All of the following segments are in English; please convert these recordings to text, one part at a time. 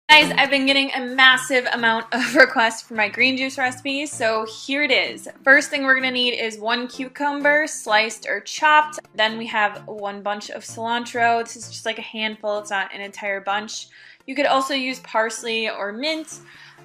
Guys, I've been getting a massive amount of requests for my green juice recipes, so here it is. First thing we're going to need is 1 cucumber, sliced or chopped. Then we have 1 bunch of cilantro. This is just like a handful, it's not an entire bunch. You could also use parsley or mint.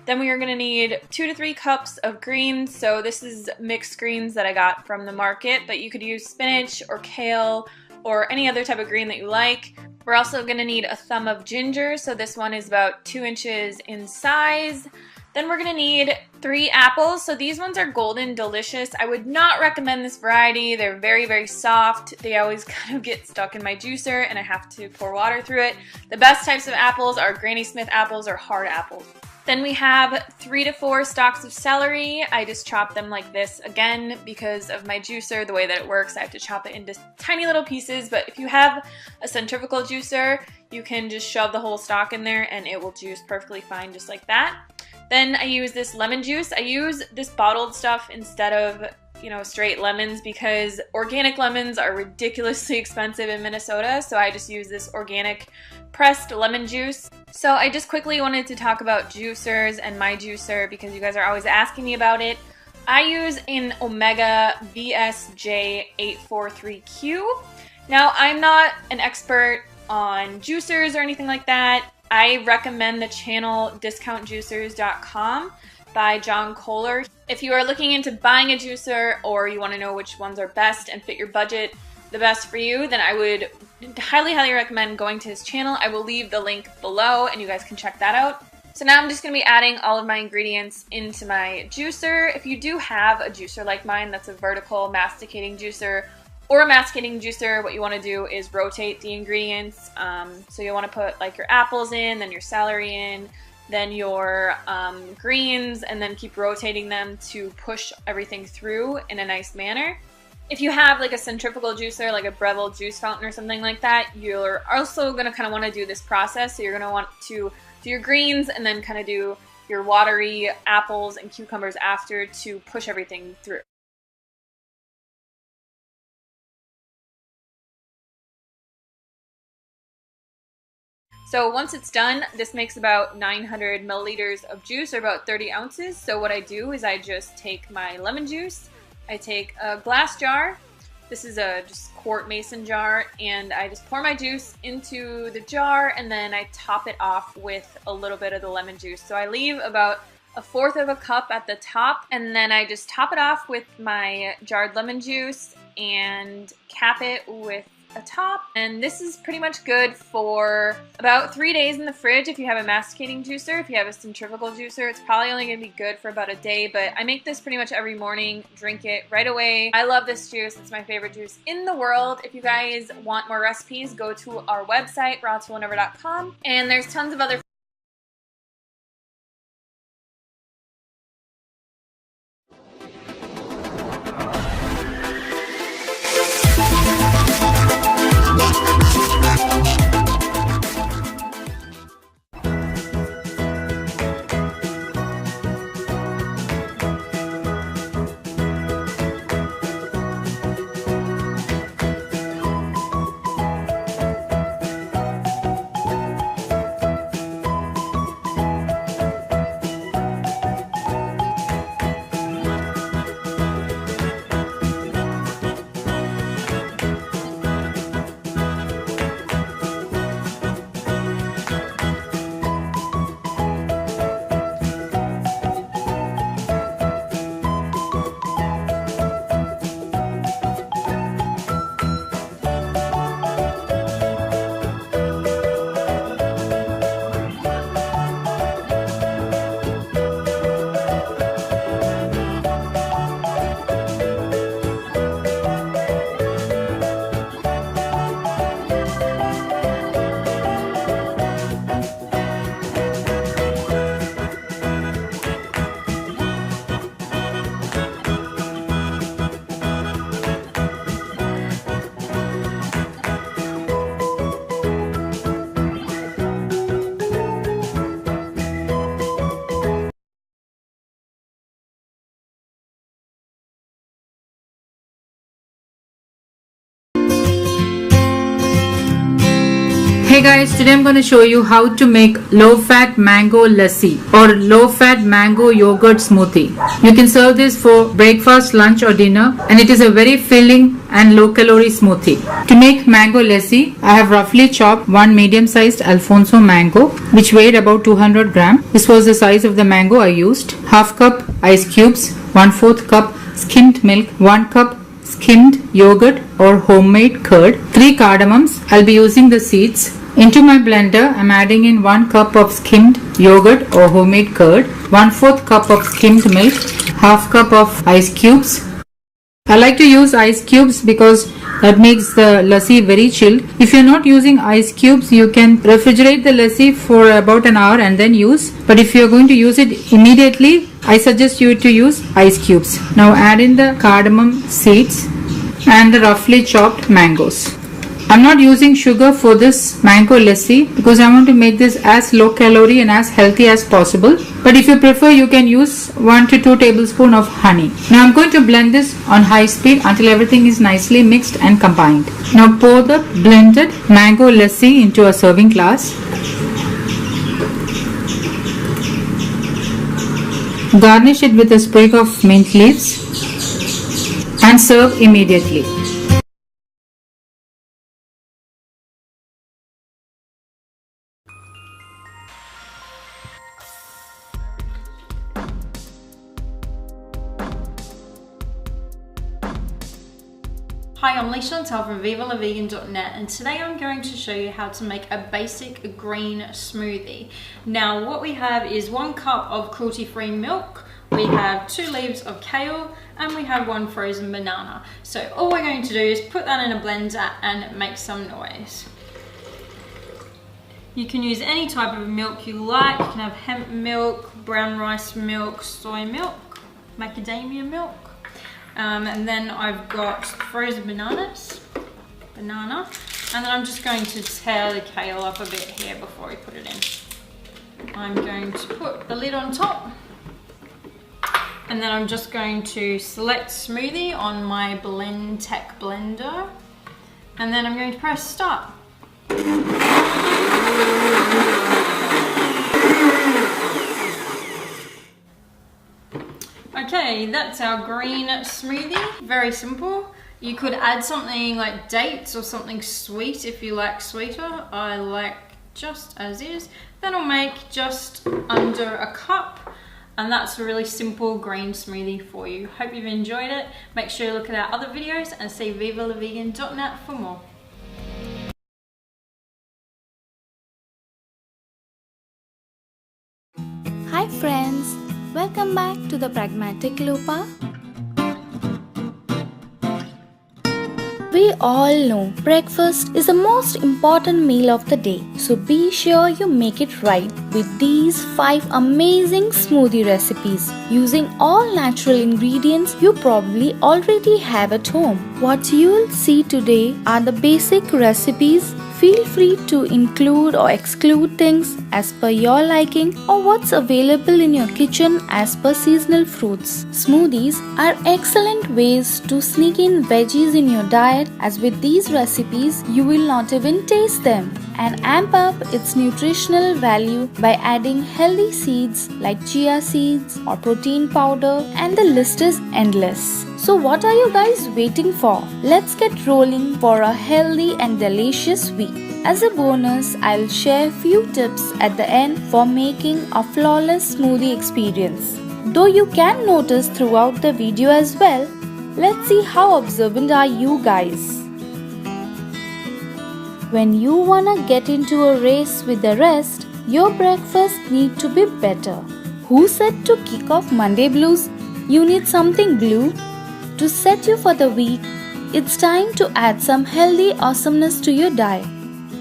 Then we are going to need 2 to 3 cups of greens. So this is mixed greens that I got from the market, but you could use spinach or kale or any other type of green that you like. We're also going to need a thumb of ginger, so this one is about 2 inches in size. Then we're going to need 3 apples, so these ones are golden delicious. I would not recommend this variety. They're very, very soft. They always kind of get stuck in my juicer and I have to pour water through it. The best types of apples are Granny Smith apples or hard apples. Then we have 3 to 4 stalks of celery. I just chop them like this. Again, because of my juicer, the way that it works, I have to chop it into tiny little pieces. But if you have a centrifugal juicer, you can just shove the whole stalk in there and it will juice perfectly fine just like that. Then I use this lemon juice. I use this bottled stuff instead of straight lemons because organic lemons are ridiculously expensive in Minnesota, so I just use this organic pressed lemon juice. So I just quickly wanted to talk about juicers and my juicer because you guys are always asking me about it. I use an Omega VSJ843Q. Now, I'm not an expert on juicers or anything like that. I recommend the channel discountjuicers.com by John Kohler. If you are looking into buying a juicer or you want to know which ones are best and fit your budget the best for you, then I would highly, highly recommend going to his channel. I will leave the link below and you guys can check that out. So now I'm just going to be adding all of my ingredients into my juicer. If you do have a juicer like mine that's a vertical masticating juicer or a masticating juicer, what you want to do is rotate the ingredients. So you want to put like your apples in, then your celery in, then your greens, and then keep rotating them to push everything through in a nice manner. If you have like a centrifugal juicer, like a Breville juice fountain or something like that, you're also going to kind of want to do this process. So you're going to want to do your greens and then kind of do your watery apples and cucumbers after to push everything through. So once it's done, this makes about 900 milliliters of juice or about 30 ounces. So what I do is I just take my lemon juice, I take a glass jar, this is a just quart mason jar, and I just pour my juice into the jar and then I top it off with a little bit of the lemon juice. So I leave about 1/4 of a cup at the top and then I just top it off with my jarred lemon juice and cap it with a top. And this is pretty much good for about 3 days in the fridge if you have a masticating juicer. If you have a centrifugal juicer, it's probably only going to be good for about a day, but I make this pretty much every morning, drink it right away. I love this juice. It's my favorite juice in the world. If you guys want more recipes, go to our website, rawtowhenever.com, and there's tons of other guys, today I'm going to show you how to make low-fat mango lassi or low-fat mango yogurt smoothie. You can serve this for breakfast, lunch or dinner, and it is a very filling and low-calorie smoothie. To make mango lassi, I have roughly chopped one medium-sized Alfonso mango which weighed about 200 grams. This was the size of the mango I used. Half cup ice cubes, 1/4 cup skimmed milk, 1 cup skimmed yogurt or homemade curd, 3 cardamoms. I'll be using the seeds. Into my blender, I'm adding in 1 cup of skimmed yogurt or homemade curd, 1/4 cup of skimmed milk, half cup of ice cubes. I like to use ice cubes because that makes the lassi very chilled. If you're not using ice cubes, you can refrigerate the lassi for about an hour and then use. But if you're going to use it immediately, I suggest you to use ice cubes. Now add in the cardamom seeds and the roughly chopped mangoes. I'm not using sugar for this mango lassi because I want to make this as low calorie and as healthy as possible. But if you prefer, you can use 1 to 2 tablespoons of honey. Now I'm going to blend this on high speed until everything is nicely mixed and combined. Now pour the blended mango lassi into a serving glass. Garnish it with a sprig of mint leaves and serve immediately. Hi, I'm Lisa from Vegan.net, and today I'm going to show you how to make a basic green smoothie. Now what we have is 1 cup of cruelty-free milk, we have 2 leaves of kale, and we have 1 frozen banana. So all we're going to do is put that in a blender and make some noise. You can use any type of milk you like. You can have hemp milk, brown rice milk, soy milk, macadamia milk. And then I've got frozen banana, and then I'm just going to tear the kale up a bit here before we put it in. I'm going to put the lid on top, and then I'm just going to select smoothie on my BlendTech blender, and then I'm going to press start. Okay, that's our green smoothie. Very simple. You could add something like dates or something sweet if you like sweeter. I like just as is. That'll make just under a cup, and that's a really simple green smoothie for you. Hope you've enjoyed it. Make sure you look at our other videos and see Vegan.net for more. Hi friends, welcome back to the Pragmatic Lupa. We all know breakfast is the most important meal of the day, so be sure you make it right with these 5 amazing smoothie recipes using all natural ingredients you probably already have at home. What you'll see today are the basic recipes. Feel free to include or exclude things as per your liking or what's available in your kitchen as per seasonal fruits. Smoothies are excellent ways to sneak in veggies in your diet, as with these recipes you will not even taste them, and amp up its nutritional value by adding healthy seeds like chia seeds or protein powder, and the list is endless. So what are you guys waiting for? Let's get rolling for a healthy and delicious week. As a bonus, I'll share few tips at the end for making a flawless smoothie experience. Though you can notice throughout the video as well. Let's see how observant are you guys. When you wanna get into a race with the rest, your breakfast need to be better. Who said to kick off Monday blues? You need something blue to set you for the week. It's time to add some healthy awesomeness to your diet.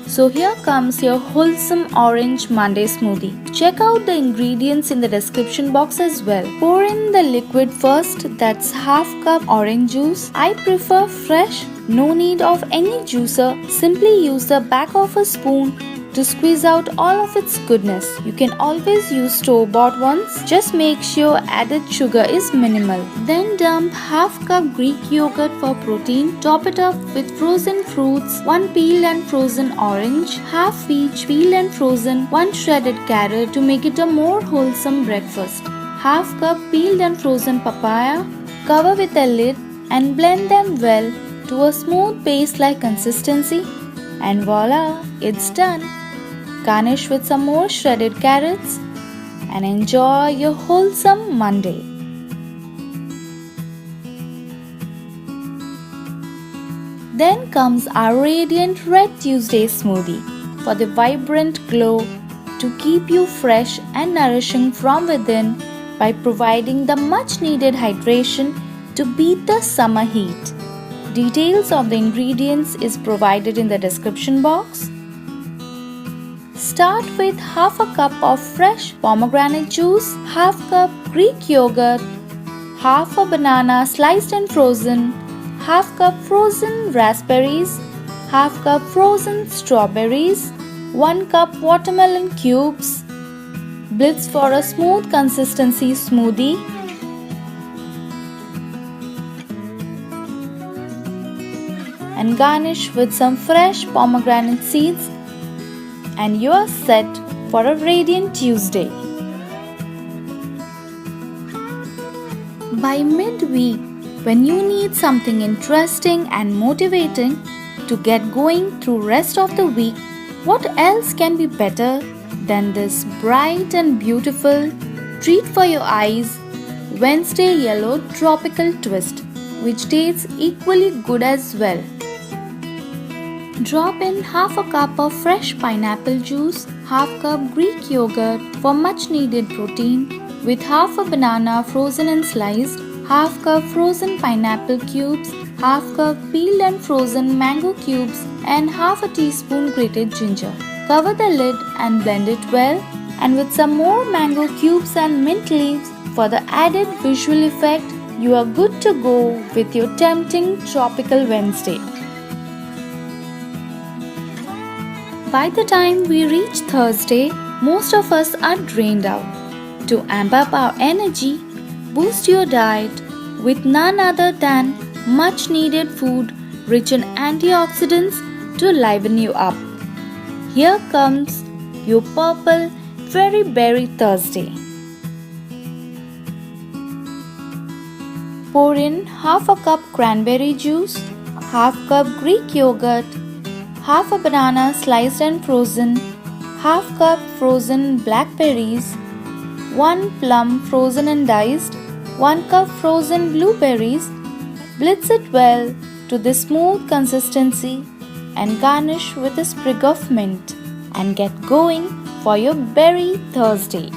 So here comes your wholesome orange Monday smoothie. Check out the ingredients in the description box as well. Pour in the liquid first, that's half cup orange juice. I prefer fresh, no need of any juicer. Simply use the back of a spoon to squeeze out all of its goodness. You can always use store-bought ones. Just make sure added sugar is minimal. Then dump half cup Greek yogurt for protein. Top it up with frozen fruits, 1 peeled and frozen orange, half peach peeled and frozen, 1 shredded carrot to make it a more wholesome breakfast. Half cup peeled and frozen papaya. Cover with a lid and blend them well to a smooth paste-like consistency. And voila, it's done. Garnish with some more shredded carrots and enjoy your wholesome Monday. Then comes our radiant Red Tuesday smoothie for the vibrant glow to keep you fresh and nourishing from within by providing the much needed hydration to beat the summer heat. Details of the ingredients is provided in the description box. Start with half a cup of fresh pomegranate juice, half cup Greek yogurt, half a banana sliced and frozen, half cup frozen raspberries, half cup frozen strawberries, 1 cup watermelon cubes. Blitz for a smooth consistency smoothie. And garnish with some fresh pomegranate seeds, and you are set for a radiant Tuesday. By midweek, when you need something interesting and motivating to get going through rest of the week, what else can be better than this bright and beautiful treat for your eyes, Wednesday Yellow Tropical Twist, which tastes equally good as well. Drop in half a cup of fresh pineapple juice, half cup Greek yogurt for much needed protein, with half a banana frozen and sliced, half cup frozen pineapple cubes, half cup peeled and frozen mango cubes, and half a teaspoon grated ginger. Cover the lid and blend it well, and with some more mango cubes and mint leaves for the added visual effect, you are good to go with your tempting tropical Wednesday. By the time we reach Thursday, most of us are drained out. To amp up our energy, boost your diet with none other than much needed food rich in antioxidants to liven you up. Here comes your purple Fairy Berry Thursday. Pour in half a cup cranberry juice, half cup Greek yogurt, half a banana sliced and frozen, half cup frozen blackberries, 1 plum frozen and diced, 1 cup frozen blueberries. Blitz it well to the smooth consistency and garnish with a sprig of mint, and get going for your Berry Thursday.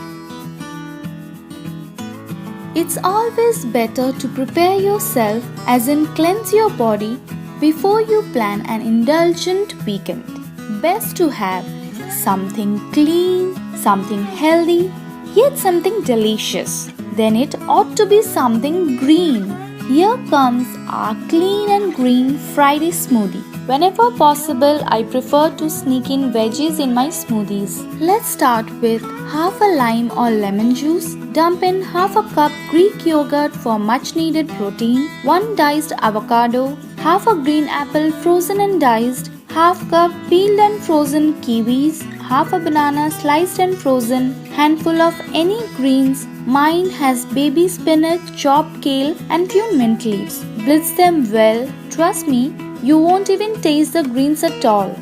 It's always better to prepare yourself, as in cleanse your body, before you plan an indulgent weekend. Best to have something clean, something healthy, yet something delicious. Then it ought to be something green. Here comes our clean and green Friday smoothie. Whenever possible, I prefer to sneak in veggies in my smoothies. Let's start with half a lime or lemon juice. Dump in half a cup Greek yogurt for much needed protein, 1 diced avocado, half a green apple frozen and diced, half cup peeled and frozen kiwis, half a banana sliced and frozen, handful of any greens. Mine has baby spinach, chopped kale and few mint leaves. Blitz them well. Trust me, you won't even taste the greens at all.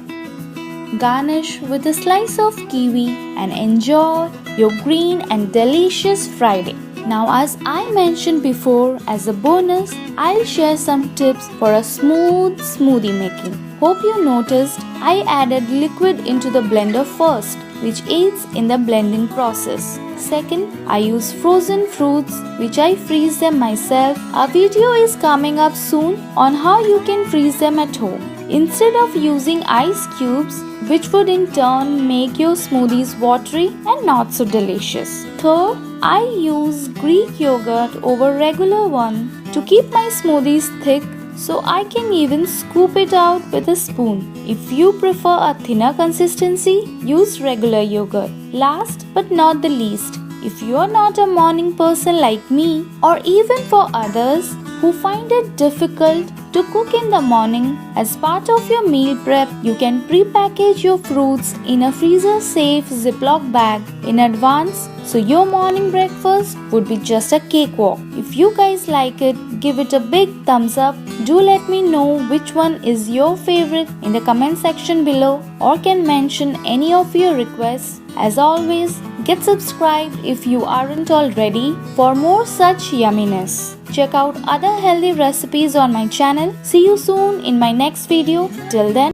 Garnish with a slice of kiwi and enjoy your green and delicious Friday. Now, as I mentioned before, as a bonus, I'll share some tips for a smooth smoothie making. Hope you noticed I added liquid into the blender first, which aids in the blending process. Second, I use frozen fruits, which I freeze them myself. A video is coming up soon on how you can freeze them at home, instead of using ice cubes, which would in turn make your smoothies watery and not so delicious. Third, I use Greek yogurt over regular one to keep my smoothies thick so I can even scoop it out with a spoon. If you prefer a thinner consistency, use regular yogurt. Last but not the least, if you are not a morning person like me, or even for others who find it difficult to cook in the morning, as part of your meal prep, you can pre-package your fruits in a freezer-safe Ziploc bag in advance, so your morning breakfast would be just a cakewalk. If you guys like it, give it a big thumbs up. Do let me know which one is your favorite in the comment section below, or can mention any of your requests. As always, get subscribed if you aren't already for more such yumminess. Check out other healthy recipes on my channel. See you soon in my next video. Till then,